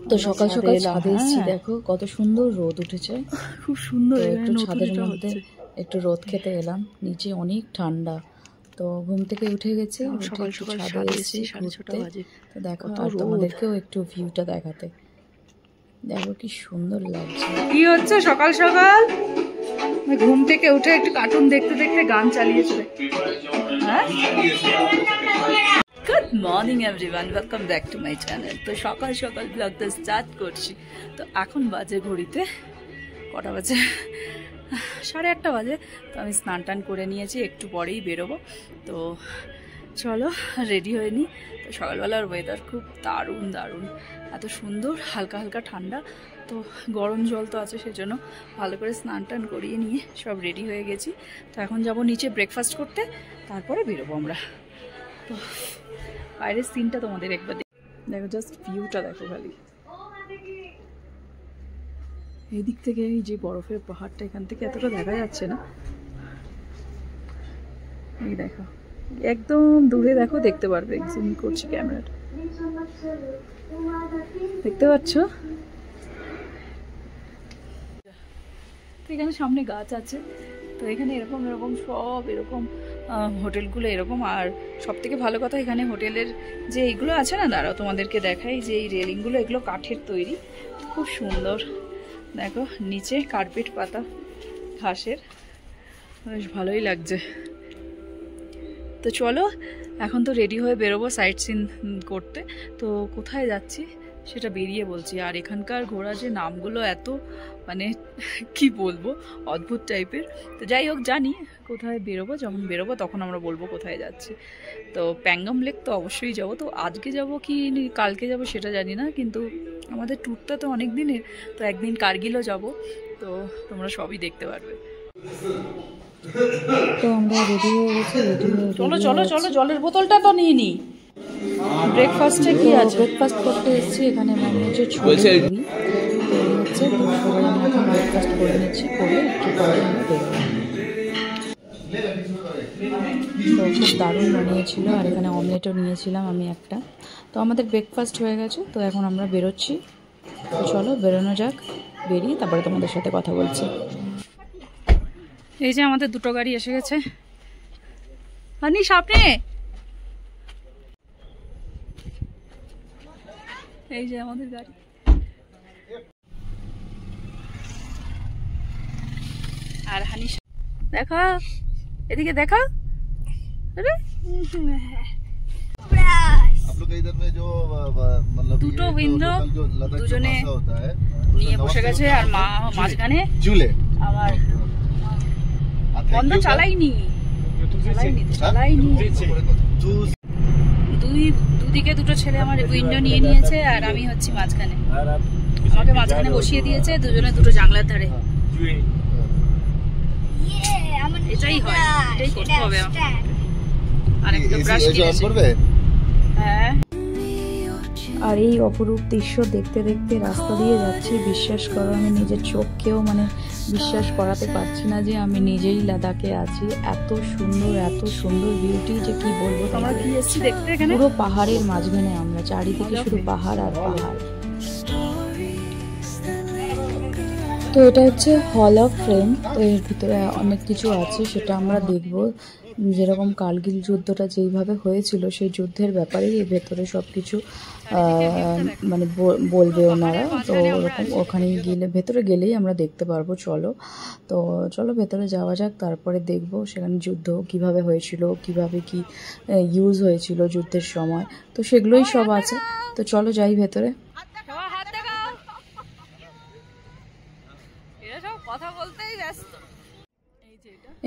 তো সকাল সকাল ছাদে এসেছি, দেখো কত সুন্দর রোদ উঠেছে, খুব সুন্দর। একটু ছাদের মধ্যে একটু রোদ খেতে এলাম, নিচে অনেক ঠান্ডা। তো ঘুম থেকে উঠে গেছি, সকাল সকাল ছাদে এসেছি ঘুরতে। তো দেখো আর তোমাদেরকেও একটু ভিউটা দেখাতে, দেখো কি সুন্দর লাগছে। কি হচ্ছে সকাল সকাল? ঘুম থেকে উঠে একটু কার্টুন দেখতে দেখতে গান চালিয়েছে। Good morning everyone, welcome back to my channel. তো সকাল সকাল ব্লগটা স্টার্ট করছি। তো এখন বাজে ঘড়িতে কটা বাজে? 8:30 বাজে। তো আমি স্নান টান করে নিয়েছি, একটু পরেই বেরোবো। তো চলো রেডি হয়ে নিই। তো সকালবেলার ওয়েদার খুব দারুণ দারুণ, এত সুন্দর, হালকা হালকা ঠান্ডা। তো গরম জল তো আছে, সেজন্য ভালো করে স্নান টান করিয়ে নিয়ে সব রেডি হয়ে গেছি। তো এখন যাব নিচে ব্রেকফাস্ট করতে, তারপরে বেরোবো আমরা। তো বাইরের সিনটা তোমাদের একবার দেখো, জাস্ট ভিউটা দেখো খালি। এই দিক থেকে এই যে বরফের পাহাড়টা, এখান থেকে এতটা দেখা যাচ্ছে না। এই দেখো একদম দূরে দেখো, দেখতে পারবে, জুম করছি ক্যামেরাটা, দেখতে পাচ্ছ? তো এখানে সামনে গাছ আছে। তো এখানে এরকম এরকম সব এরকম হোটেলগুলো এরকম। আর সব থেকে ভালো কথা, এখানে হোটেলের যে এইগুলো আছে না, দাঁড়াও তোমাদেরকে দেখাই, যে এই রেলিংগুলো এগুলো কাঠের তৈরি, খুব সুন্দর। দেখো নিচে কার্পেট পাতা ঘাসের, বেশ ভালোই লাগছে। তো চলো এখন তো রেডি হয়ে বেরোবো সাইট সিন করতে। তো কোথায় যাচ্ছি সেটা বেরিয়ে বলছি। আর এখানকার ঘোরা যে নামগুলো এত মানে কি বলবো, অদ্ভুত টাইপের। তো যাই হোক, জানি কোথায় বেরোবো, যখন বেরোবো তখন আমরা বলবো কোথায় যাচ্ছি। তো প্যাঙ্গাম লেক তো অবশ্যই যাব। তো আজকে যাব কি কালকে যাব সেটা জানি না, কিন্তু আমাদের ট্যুরটা তো অনেক দিনের। তো একদিন কার্গিলও যাব, তো তোমরা সবই দেখতে পারবে। তো আমরা রেডি হয়ে গেছি, চলো চলো চলো, জলের বোতলটা তো নিয়ে নি। ব্রেকফাস্টে কি আছে? ব্রেকফাস্ট করতে এসেছি, এখানে বানিয়েছে ছোলে পুরি। তো এই হচ্ছে দুপুরে আমি এখন ব্রেকফাস্ট করে নিচ্ছি, করে একটু পরে আমরা বেরোবো। তো খুব দারুণ বানিয়েছিল, আর এখানে অমলেটও নিয়েছিলাম আমি একটা। তো আমাদের ব্রেকফাস্ট হয়ে গেছে, তো এখন আমরা বেরোচ্ছি। তো চলো বেরোনো যাক, বেরিয়ে তারপরে তোমাদের সাথে কথা বলছি। এই যে আমাদের দুটো গাড়ি এসে গেছে, হানি সামনে। এই যে আমাদের গাড়ি, আর হানি দেখা, এদিকে দেখা। দুটো উইন্ডো দুজনে নিয়ে বসে গেছে, আর মা মাঝখানে ঝুলে। আমার বন্ধ চালাইনি, দুদিকে দুটো ছেলে আমার উইন্ডো নিয়ে নিয়েছে, আর আমি হচ্ছি মাঝখানে। আমাকে মাঝখানে বসিয়ে দিয়েছে, দুজনে দুটো জানলার ধারে। এটাই হয়, এটাই করতে হবে। আর একটা ব্রাশ কিনেছে। হ্যাঁ, আর এই অপরূপ দৃশ্য দেখতে দেখতে রাস্তা দিয়ে যাচ্ছি। বিশ্বাস করো, আমি নিজের চোখকেও মানে বিশ্বাস করাতে পারছি না যে আমি নিজেই লাদাখে আছি। এত সুন্দর বিউটি যে কি বলবো। আমরা কি এসেছি দেখতে, এখানে পুরো পাহাড়ের মাঝখানে, আমরা চারিদিকে শুধু পাহাড় আর পাহাড়। তো এটা হচ্ছে হল অফ ফ্রেম। তো এর ভিতরে অনেক কিছু আছে, সেটা আমরা দেখব। যেরকম কার্গিল যুদ্ধটা যেইভাবে হয়েছিল, সেই যুদ্ধের ব্যাপারেই এর ভেতরে সব কিছু মানে বলবে ওনারা। তো ওরকম ওখানে গেলে, ভেতরে গেলেই আমরা দেখতে পারবো। তো চলো ভেতরে যাওয়া যাক, তারপরে দেখবো সেখানে যুদ্ধ কিভাবে হয়েছিল, কিভাবে কি ইউজ হয়েছিল যুদ্ধের সময়। তো সেগুলোই সব আছে। তো চলো যাই ভেতরে।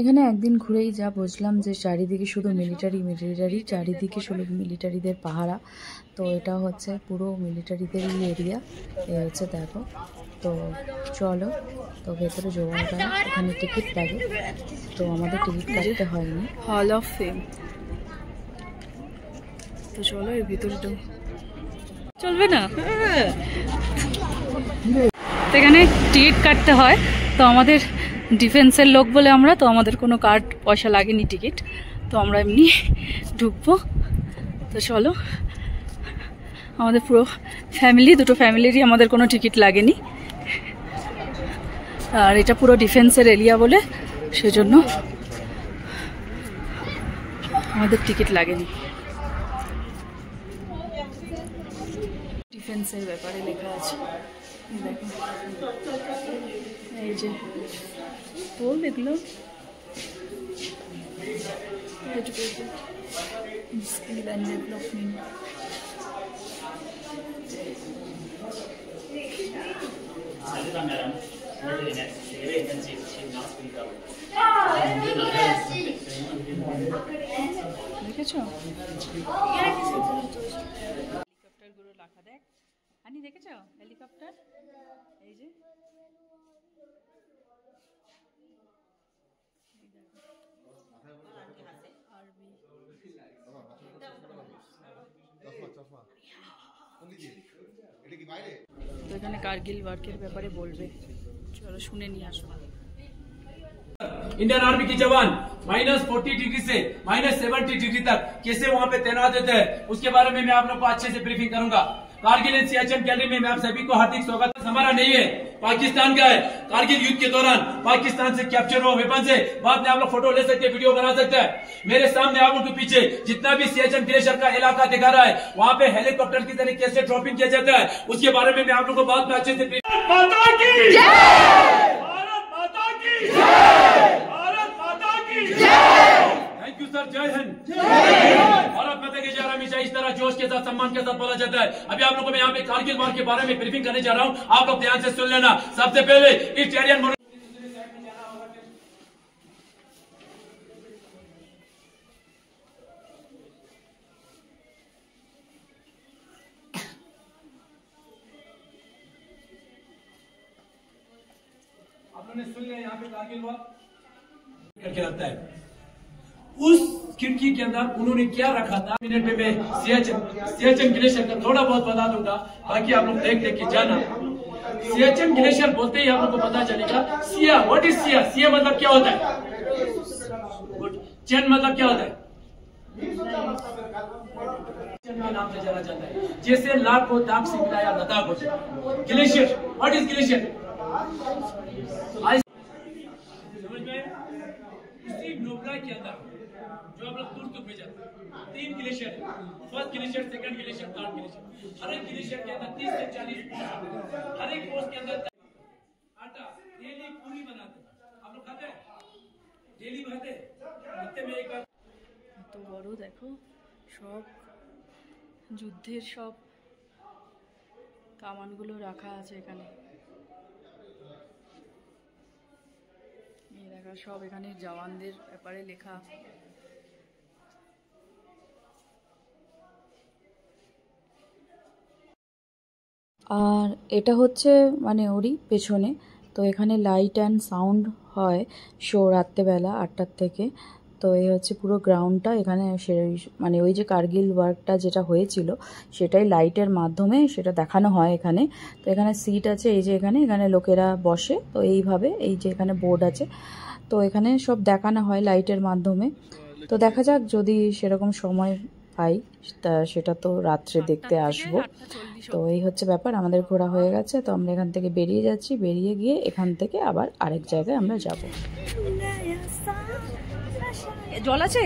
এখানে একদিন ঘুরেই যা বুঝলাম যে চারিদিকে শুধু মিলিটারি, চারিদিকে শুধু মিলিটারিদের পাহারা। তো এটা হচ্ছে পুরো মিলিটারিদেরই এরিয়া। এই হচ্ছে দেখো। তো চলো, তো ভেতরে যাওয়া যায়। এখানে টিকিট লাগে, তো আমাদের টিকিট কাটতে হয়নি। Hall of fame. তো চলো এর ভিতরে তো চলবে না, এখানে টিকিট কাটতে হয়। তো আমাদের ডিফেন্সের লোক বলে আমরা, তো আমাদের কোনো কার্ড পয়সা লাগেনি, টিকিট। তো আমরা এমনি ঢুকবো। তো চলো, আমাদের পুরো ফ্যামিলি, দুটো ফ্যামিলিরই আমাদের কোনো টিকিট লাগেনি। আর এটা পুরো ডিফেন্সের এরিয়া বলে সেজন্য আমাদের টিকিট লাগেনি। ডিফেন্সের ব্যাপারে লেখা আছে, দেখো এই যে বল এগুলো স্কিল অ্যান্ড ডেভেলপমেন্ট। দেখেছো হেলিকপ্টার গুলো রাখা, দেখ আনি দেখেছো হেলিকপ্টার, এই যে তো এখানে কার্গিল ওয়ার্কের ব্যাপারে বলবে, চলো শুনে নিয়ে আসো। इंडियन आर्मी की जवान -40 डिग्री से -70 डिग्री तक कैसे वहां पे तैनात रहते हैं, उसके बारे में मैं आप लोग को अच्छे से ब्रीफिंग करूंगा। कारगिल एंड सियाचिन गैलरी में मैं आप सभी को हार्दिक स्वागत। हमारा नहीं है, पाकिस्तान का है। कारगिल युद्ध के दौरान पाकिस्तान से कैप्चर हुआ वेपन से बाद में आप लोग फोटो ले सकते हैं, वीडियो बना सकते हैं। मेरे सामने आप उनके पीछे जितना भी सियाचिन ग्लेशियर का इलाका दिखा रहा है, वहाँ पे हेलीकॉप्टर की तरह कैसे ड्रॉपिंग किया जाता है, उसके बारे में मैं आप लोग को बाद में अच्छे से थैंक यू सर, जय हिंद। भारत माता की जय। हमेशा इस तरह जोश के साथ, सम्मान के साथ बोला जाता है। अभी आप लोगों को मैं यहाँ पे कारगिल वार के बारे में ब्रीफिंग करने जा रहा हूँ, आप लोग ध्यान से सुन लेना। सबसे पहले इस टेरियन आप लोगों ने सुन लिया यहाँ पे कारगिल वार करके रखता है। उस खिड़की के अंदर उन्होंने क्या रखा था, मिनट में मैं सियाचिन ग्लेशियर का थोड़ा बहुत बता दूंगा, बाकी आप लोग देख के जाना। सियाचिन ग्लेशियर बोलते ही आप लोग को पता चलेगा। सिया, व्हाट इज सिया? सिया मतलब क्या होता है? चेन मतलब क्या होता है? चेन का नाम से जाना जाता है। जैसे लाख को दाग से मिलाया लद्दाख हो जाए। Glacier, what is glacier? समझ में? उसी नोबला के अंदर जो आप लोग दूर भेजा 3 glacier, first glacier, second glacier, third glacier. हर एक ग्लेशियर के अंदर 30 से 40 पोस्ट, हर एक पोस्ट के अंदर आटा डेली पूरी बनाते हैं। आप लोग खाते हैं? डेली खाते हैं? हफ्ते में एक बार। তো বড় দেখো সব যুদ্ধের সব কামানগুলো রাখা আছে এখানে। এই দেখা সব এখানে জওয়ানদের ব্যাপারে লেখা। আর এটা হচ্ছে মানে ওরই পেছনে। তো এখানে লাইট অ্যান্ড সাউন্ড হয় শো রাত্রেবেলা 8টার থেকে। তো এই হচ্ছে পুরো গ্রাউন্ডটা, এখানে মানে ওই যে কার্গিল ওয়ার্কটা যেটা হয়েছিল সেটাই লাইটের মাধ্যমে সেটা দেখানো হয় এখানে। তো এখানে সিট আছে, এই যে এখানে লোকেরা বসে। তো এইভাবে এই যে এখানে বোর্ড আছে, তো এখানে সব দেখানো হয় লাইটের মাধ্যমে। তো দেখা যাক যদি সেরকম সময় পাই তা সেটা তো রাত্রে দেখতে আসবো। তো এই হচ্ছে ব্যাপার, আমাদের ঘোরা হয়ে গেছে। তো আমরা এখান থেকে বেরিয়ে যাচ্ছি, বেরিয়ে গিয়ে এখান থেকে আবার আরেক জায়গায় আমরা যাব। জল আছে,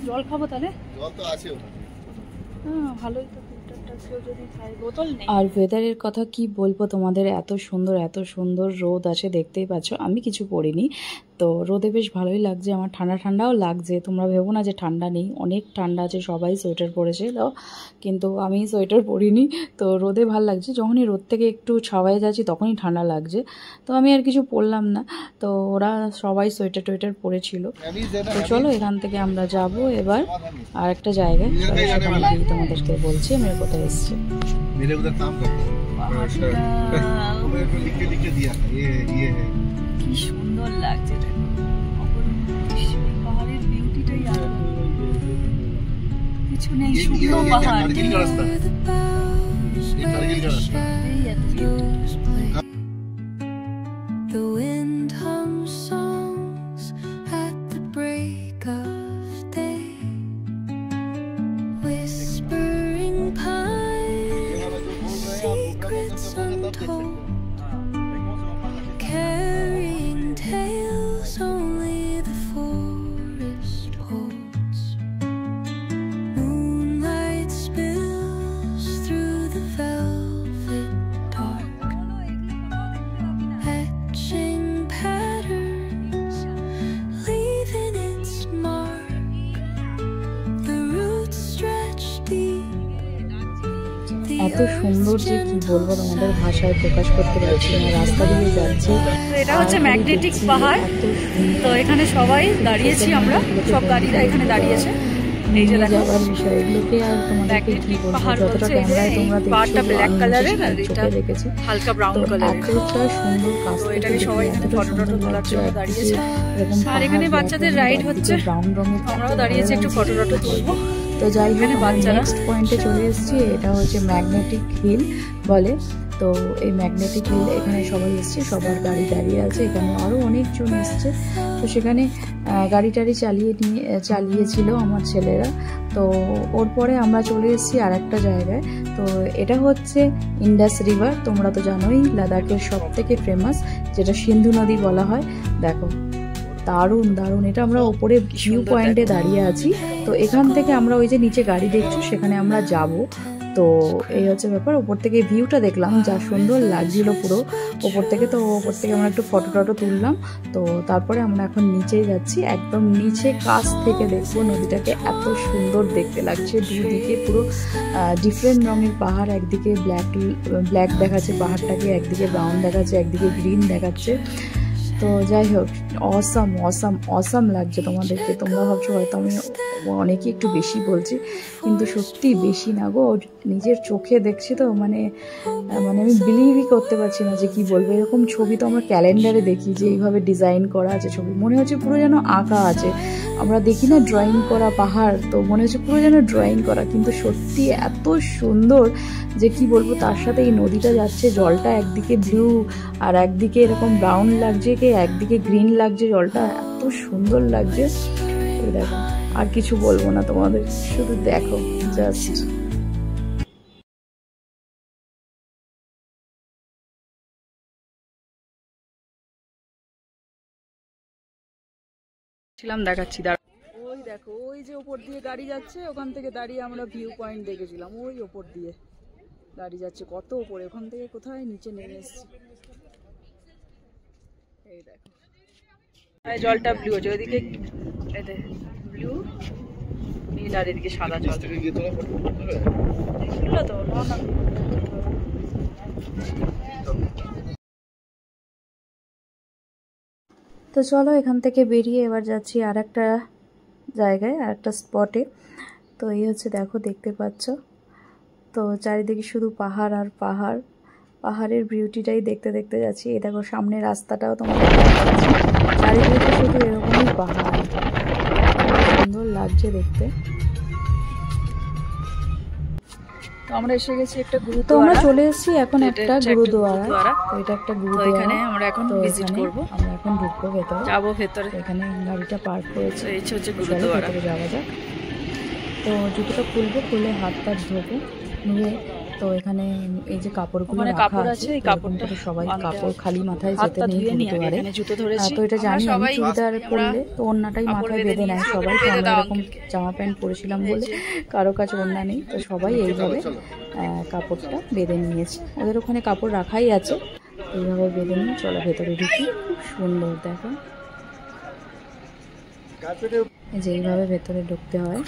জল খাবো তাহলে। জল তো আছে, হ্যাঁ ভালোই তো। আর ওয়েদারের কথা কি বলবো তোমাদের, এত সুন্দর রোদ আছে, দেখতেই পাচ্ছ। আমি কিছু পরিনি, তো রোদে বেশ ভালোই লাগছে, আমার ঠান্ডা ঠান্ডাও লাগছে। তোমরা ভেবো না যে ঠান্ডা নেই, অনেক ঠান্ডা আছে, সবাই সোয়েটার পরেছিল, কিন্তু আমি সোয়েটার পরিনি। তো রোদে ভালো লাগছে, যখনই রোদ থেকে একটু ছাওয়ায় যাচ্ছি তখনই ঠান্ডা লাগছে। তো আমি আর কিছু পরলাম না, তো ওরা সবাই সোয়েটার টোয়েটার পরেছিল। তো চলো এখান থেকে আমরা যাব এবার আর একটা জায়গায়, তোমাদেরকে বলছি আমি কোথায় এসেছি। मेरे उधर काम करता है, लिख के दिया ये है। কি সুন্দর লাগছে, পাহাড়ের বিউটিটাই আলাদা, কিছু নেই, শুকনো পাহাড়। कारगिल का रास्ता, ये कारगिल का रास्ता। The wind hums songs at the break of day, whispering pine toll, carrying tales only the forest holds. Moonlight spills through the velvet dark, etching patterns, leaving its mark. The roots stretch deep. এত সুন্দর যে কি বলবো তোমাদের ভাষায় প্রকাশ করতে পারছি না। রাস্তা দিয়ে যাচ্ছি, এটা হচ্ছে ম্যাগনেটিক পাহাড়। তো এখানে সবাই দাঁড়িয়েছি আমরা, সব গাড়িরা এখানে দাঁড়িয়েছে। এই যে দেখো যাওয়ার বিষয়গুলোকে আর তোমাদেরকে কি বলবো, যতটা ক্যামেরায় তোমরা পাহাড়টা ব্ল্যাক কালারের আর এটা চোখে দেখেছি হালকা ব্রাউন কালারের। এতটা সুন্দর কাজ, এটাকে সবাই এখানে ফটো টটো তোলার জন্য দাঁড়িয়েছে। আর এখানে বাচ্চাদের রাইড হচ্ছে, ব্রাউন রঙের, আমরাও দাঁড়িয়েছি একটু ফটো টটো তুলবো। তো যাই হোক বাচ্চারা নেক্সট পয়েন্টে চলে এসেছি। এটা হচ্ছে ম্যাগনেটিক হিল বলে। তো এই ম্যাগনেটিক হিল এখানে সবাই এসছে, সবার গাড়ি দাঁড়িয়ে আছে। এখানে আরও অনেকজন এসছে। তো সেখানে গাড়ি টাড়ি চালিয়েছিল আমার ছেলেরা। তো ওর পরে আমরা চলে এসেছি আর একটা জায়গায়। তো এটা হচ্ছে ইন্ডাস রিভার। তোমরা তো জানোই লাদাখের সব থেকে ফেমাস, যেটা সিন্ধু নদী বলা হয়। দেখো দারুণ দারুণ, এটা আমরা ওপরে ভিউ পয়েন্টে দাঁড়িয়ে আছি। তো এখান থেকে আমরা ওই যে নিচে গাড়ি দেখছো সেখানে আমরা যাব। তো এই হচ্ছে ব্যাপার। ওপর থেকে ভিউটা দেখলাম, যা সুন্দর লাগছিল পুরো ওপর থেকে। তো ওপর থেকে আমরা একটু ফটো টটো তুললাম। তো তারপরে আমরা এখন নিচেই যাচ্ছি, একদম নিচে কাছ থেকে দেখবো নদীটাকে। এত সুন্দর দেখতে লাগছে, দুদিকে পুরো ডিফারেন্ট রঙের পাহাড়। একদিকে ব্ল্যাক দেখাচ্ছে পাহাড়টাকে, একদিকে ব্রাউন দেখাচ্ছে, একদিকে গ্রিন দেখাচ্ছে। তো যাই হোক, অসাম অসাম অসাম লাগছে তোমাদেরকে। তোমরা ভাবছো হয়তো আমি অনেকই একটু বেশি বলছি, কিন্তু সত্যি বেশি না গো, নিজের চোখে দেখছি তো মানে আমি বিলিভই করতে পারছি না যে কি বলবো। এরকম ছবি তো আমরা ক্যালেন্ডারে দেখি, যে এইভাবে ডিজাইন করা আছে ছবি, মনে হচ্ছে পুরো যেন আঁকা আছে। আমরা দেখি না ড্রয়িং করা পাহাড়, তো মনে হচ্ছে পুরো যেন ড্রয়িং করা, কিন্তু সত্যি এত সুন্দর যে কি বলবো। তার সাথে এই নদীটা যাচ্ছে, জলটা একদিকে ব্লু আর একদিকে এরকম ব্রাউন লাগছে, একদিকে গ্রিন লাগছে, জলটা এত সুন্দর লাগছে। এই দেখো, আর কিছু বলবো না তোমাদের, শুধু দেখো জাস্ট। দেখাচ্ছি দাঁড়া। ওই দেখো, ওই যে ওপর দিয়ে গাড়ি যাচ্ছে, ওখান থেকে দাঁড়িয়ে আমরা ভিউ পয়েন্ট দেখেছিলাম। ওই ওপর দিয়ে গাড়ি যাচ্ছে, কত ওপরে, ওখান থেকে কোথায় নিচে নেমে এসেছি। এই দেখো জলটা ব্লু আছে, ওইদিকে ব্লু নীল আর এদিকে সাদা জল। তো তো চলো এখান থেকে বেরিয়ে এবার যাচ্ছি আর একটা জায়গায়, আর একটা স্পটে। তো এই হচ্ছে দেখো, দেখতে পাচ্ছ তো চারিদিকে শুধু পাহাড় আর পাহাড়, পাহাড়ের বিউটিটাই দেখতে দেখতে যাচ্ছি। এই দেখো সামনে রাস্তাটাও তোমাদের দেখাচ্ছি, চারিদিকে শুধু এরকমই পাহাড়, সুন্দর লাগছে দেখতে। তো আমরা এসে গেছি একটা গুরুদ্বারা। তো আমরা চলে এসেছি এখন একটা গুরুদ্বারা। তো এটা একটা গুরুদ্বারা, এখানে আমরা এখন ভিজিট করব। আমরা এখন ঢুকবো ভেতরে, যাবো ভেতরে। এখানে গাড়িটা পার্ক করেছে, এই হচ্ছে গুরুদ্বারা। ভেতরে যাওয়া যাক। তো জুতোটা খুলবো, খুলে হাত টাত ধোবো, নিয়ে তো এখানে এই যে কাপড়গুলো রাখা আছে, এই কাপড়টা সবাই কাপড় খালি মাথায় যেতে নেই গুরুদ্বারে। তো এটা জানি আমি, চুড়িদার পরলে তো ওড়নাটাই মাথায় বেঁধে নেয় সবাই। তো আমরা এরকম জামা প্যান্ট পরেছিলাম বলে কারো কাছে ওড়না নেই, তো সবাই এইভাবে কাপড়টা বেঁধে নিয়েছে। ওদের ওখানে কাপড় রাখাই আছে, এইভাবে বেঁধে নিয়ে চলো ভেতরে ঢুকি। খুব সুন্দর দেখো, এই যে এইভাবে ভেতরে ঢুকতে হয়।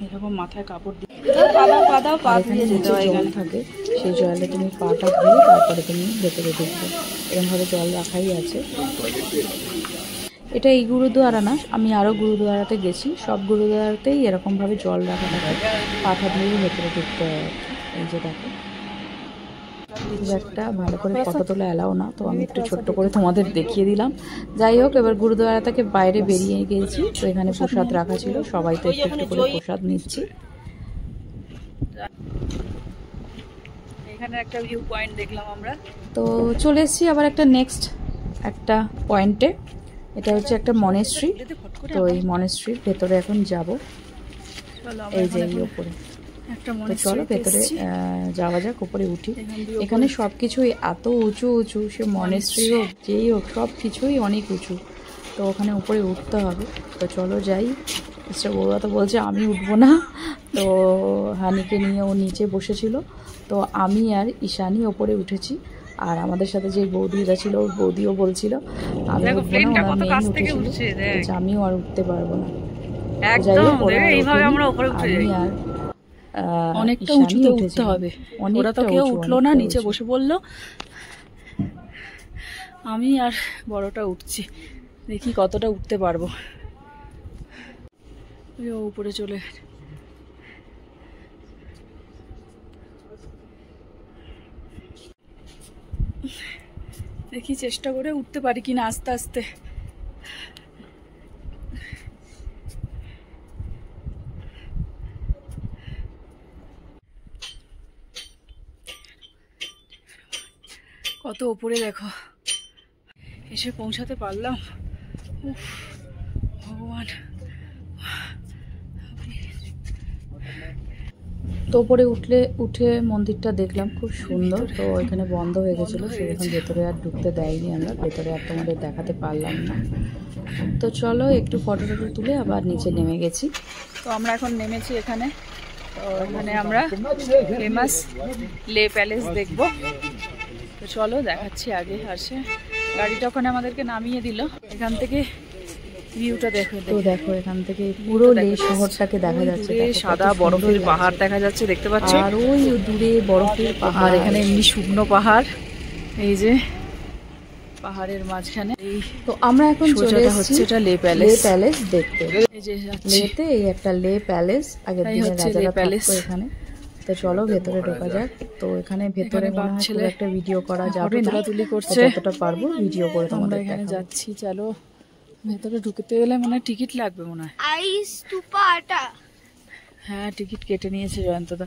এরকম মাথায় কাপড় দিয়ে পা ধুয়ে যেতে হয়। জল থাকে, সেই জলে তুমি পাটা ধুয়ে তারপরে তুমি ভেতরে ঢুকবে। এরকমভাবে জল রাখাই আছে। এটা এই গুরুদ্বারা না, আমি আরও গুরুদ্বারাতে গেছি, সব গুরুদ্বারাতেই এরকমভাবে জল রাখা থাকে, পাটা ধুয়ে ভেতরে ঢুকতে হয়। এই যে দেখো, খুব একটা ভালো করে ফটো তোলা এলাও না, তো আমি একটু ছোট্ট করে তোমাদের দেখিয়ে দিলাম। যাই হোক, এবার গুরুদ্বারা থেকে বাইরে বেরিয়ে গিয়েছি। তো এখানে প্রসাদ রাখা ছিল, সবাই তো একটু একটু করে প্রসাদ নিচ্ছি। এখানে একটা ভিউ পয়েন্ট দেখলাম আমরা। তো চলে এসেছি আবার একটা নেক্সট একটা পয়েন্টে। এটা হচ্ছে একটা মনেস্ট্রি। তো এই মনেস্ট্রির ভেতরে এখন যাব। এই যে এই উপরে তো চলো ভেতরে যাওয়া যাক, উপরে উঠি। এখানে সব কিছুই এত উঁচু উঁচু, সে মনেস্ট্রি হোক যেই হোক সব কিছুই অনেক উঁচু, তো ওখানে উপরে উঠতে হবে। তো চলো যাই। মিস্টার বড়ুয়া তো বলছে আমি উঠবো না, তো হানিকে নিয়ে ও নিচে বসেছিল, তো আমি আর ঈশানি ওপরে উঠেছি। আর আমাদের সাথে যে বৌদিরা ছিল, ওর বৌদিও বলছিল আমি উঠবো না, ওনার মেয়ে উঠেছিল, আমিও আর উঠতে পারবো না। অনেকটা উঁচুতে উঠতে হবে, ওরা তো কেউ উঠলো না, নিচে বসে বললো। আমি আর বড়টা উঠছি, দেখি কতটা উঠতে পারবো। উপরে চলে দেখি চেষ্টা করে উঠতে পারি কিনা আস্তে আস্তে। কত উপরে দেখো, এসে পৌঁছাতে পারলাম। উফ ভগবান। তো উপরে উঠে মন্দিরটা দেখলাম, খুব সুন্দর। তো এখানে বন্ধ হয়ে গেছিলো, সেরকম ভেতরে আর ঢুকতে দেয়নি, আমরা ভেতরে আর তোমাদের দেখাতে পারলাম না। তো চলো একটু ফটো তুলে আবার নিচে নেমে গেছি। তো আমরা এখন নেমেছি এখানে। তো এখানে আমরা ফেমাস লে প্যালেস দেখবো। তো চলো দেখাচ্ছি আগে। আসে গাড়িটা ওখানে আমাদেরকে নামিয়ে দিল। এখান থেকে ভিউটা দেখো। তো দেখো এখান থেকে পুরো লে শহরটাকে দেখা যাচ্ছে, সাদা বরফের পাহাড় দেখা যাচ্ছে, দেখতে পাচ্ছ? আর ওই দূরে বরফের পাহাড়, এখানে এমনি শুকনো পাহাড়, এই যে পাহাড়ের মাঝখানে। তো আমরা এখন চলে এসেছি এটা লে প্যালেস দেখতে। এই যে লেতে এই একটা লে প্যালেস, আগের দিনে রাজারা থাকতো এখানে। তো চলো ভেতরে ঢোকা যাক। তো এখানে ভেতরে মনে হয় খুব একটা ভিডিও করা যাবে না, যতটা পারবো ভিডিও করে তোমাদের এখানে যাচ্ছি। চলো ভেতরে ঢুকতে গেলে মনে হয় টিকিট লাগবে, মনে হয়। হ্যাঁ টিকিট কেটে নিয়েছে জয়ন্তদা।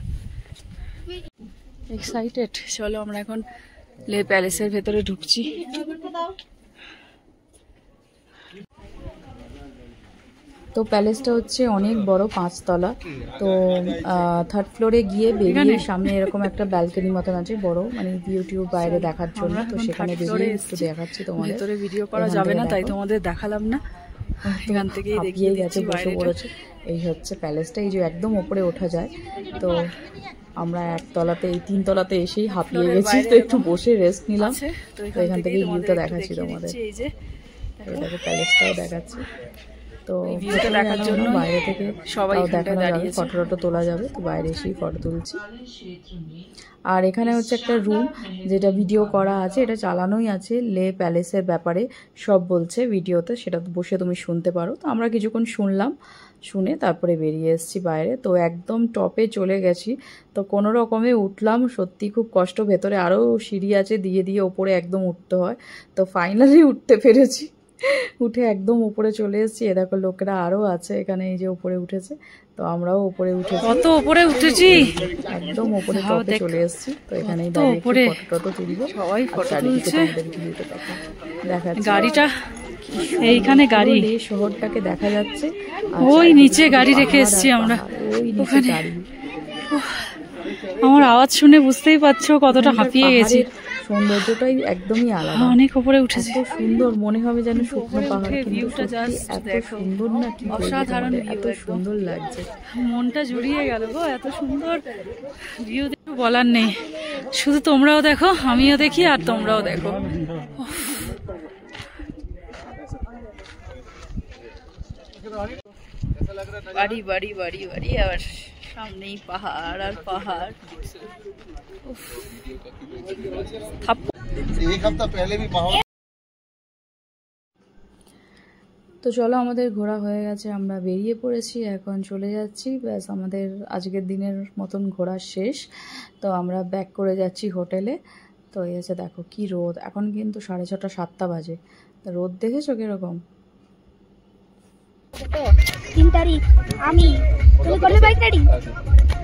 এক্সাইটেড। চলো আমরা এখন লে প্যালেসের ভেতরে ঢুকছি। তো প্যালেসটা হচ্ছে অনেক বড়, 5 তলা। তো 3rd ফ্লোরে গিয়ে বেরিয়ে সামনে এরকম একটা ব্যালকনি মতন আছে বড়, মানে ইউটিউব বাইরে দেখার জন্য। তো সেখানে বেরিয়ে একটু দেখাচ্ছি তোমাদের। ভেতরে ভিডিও করা যাবে না তাই তোমাদের দেখালাম না, এখান থেকেই দেখিয়ে গেছে, বসে পড়েছে। এই হচ্ছে প্যালেসটা, এই যে একদম উপরে ওঠা যায়। তো আমরা 1 তলাতে, এই 3 তলাতে এসেই হাঁপিয়ে গেছি, তো একটু বসে রেস্ট নিলাম। তো এখান থেকে ভিউটা দেখাচ্ছি তোমাদের। এই দেখো প্যালেসটাও দেখাচ্ছি। তো ভিউটা দেখার জন্য বাইরে থেকে সবাই দেখানো যাবে, ফটো তোলা যাবে। তো বাইরে এসেই ফটো তুলছি। আর এখানে হচ্ছে একটা রুম, যেটা ভিডিও করা আছে, এটা চালানোই আছে। লে প্যালেসের ব্যাপারে সব বলছে ভিডিওতে, সেটা বসে তুমি শুনতে পারো। তো আমরা কিছুক্ষণ শুনলাম, শুনে তারপরে বেরিয়ে এসেছি বাইরে। তো একদম টপে চলে গেছি, তো কোনো রকমে উঠলাম। সত্যি খুব কষ্ট, ভেতরে আরও সিঁড়ি আছে, দিয়ে ওপরে একদম উঠতে হয়। তো ফাইনালি উঠতে পেরেছি, উঠে একদম উপরে চলে এসেছি। এ দেখো লোকেরা আরও আছে এখানে, এই যে উপরে উঠেছে। তো আমরাও উপরে উঠেছি, কত উপরে উঠেছি, একদম উপরে টপে চলে এসেছি। তো এখানেই দাঁড়িয়ে ফটো তুলবো, সবাই ফটো তুলছে। দেখাচ্ছি গাড়িটা, এইখানে গাড়ি, এই শহরটাকে দেখা যাচ্ছে। ওই নিচে গাড়ি রেখে এসেছি আমরা, ওই নিচে গাড়ি। আমার আওয়াজ শুনে বুঝতেই পারছো কতটা হাঁপিয়ে গেছি। সৌন্দর্যটাই একদমই আলাদা, অনেক উপরে উঠেছে, এত সুন্দর, মনে হবে যেন শুকনো পাহাড়, কিন্তু এত সুন্দর না, কি অসাধারণ, এত সুন্দর লাগছে, মনটা জুড়িয়ে গেল গো। এত সুন্দর ভিউ, কিছু বলার নেই। শুধু তোমরাও দেখো, আমিও দেখি, আর তোমরাও দেখো। বাড়ি বাড়ি বাড়ি বাড়ি, আর সামনেই পাহাড় আর পাহাড়। তো চলো আমাদের ঘোরা হয়ে গেছে, আমরা বেরিয়ে পড়েছি, এখন চলে যাচ্ছি। ব্যাস আমাদের আজকের দিনের মতন ঘোরা শেষ। তো আমরা ব্যাক করে যাচ্ছি হোটেলে। তো এই হচ্ছে দেখো কি রোদ, এখন কিন্তু 6:30 7টা বাজে। রোদ দেখেছো কিরকম? 3 তারিখ আমি, তুমি করবে বাইক রাইডিং?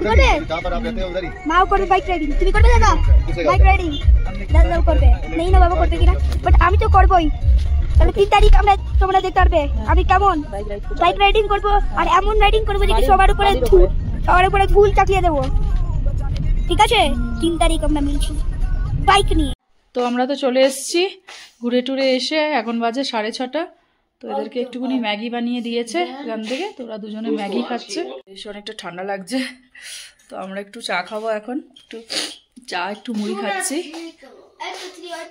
করবে? মাও করবে বাইক রাইডিং, তুমি করবে দাদা বাইক রাইডিং? দাদাও করবে, নেই না বাবা করবে কিনা, বাট আমি তো করবই। তাহলে 3 তারিখ আমরা, তোমরা দেখতে পারবে আমি কেমন বাইক রাইডিং করবো, আর এমন রাইডিং করবো যে সবার উপরে ধুল চাপিয়ে দেবো। ঠিক আছে 3 তারিখ আমরা মিলছি বাইক নিয়ে। তো আমরা তো চলে এসেছি ঘুরে টুরে এসে, এখন বাজে 6:30। তো এদেরকে একটুখানি ম্যাগি বানিয়ে দিয়েছে এখান থেকে, তো ওরা দুজনে ম্যাগি খাচ্ছে। বেশ অনেকটা ঠান্ডা লাগছে, তো আমরা একটু চা খাবো এখন, একটু চা একটু মুড়ি খাচ্ছি।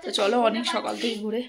তো চলো, অনেক সকাল থেকে ঘুরে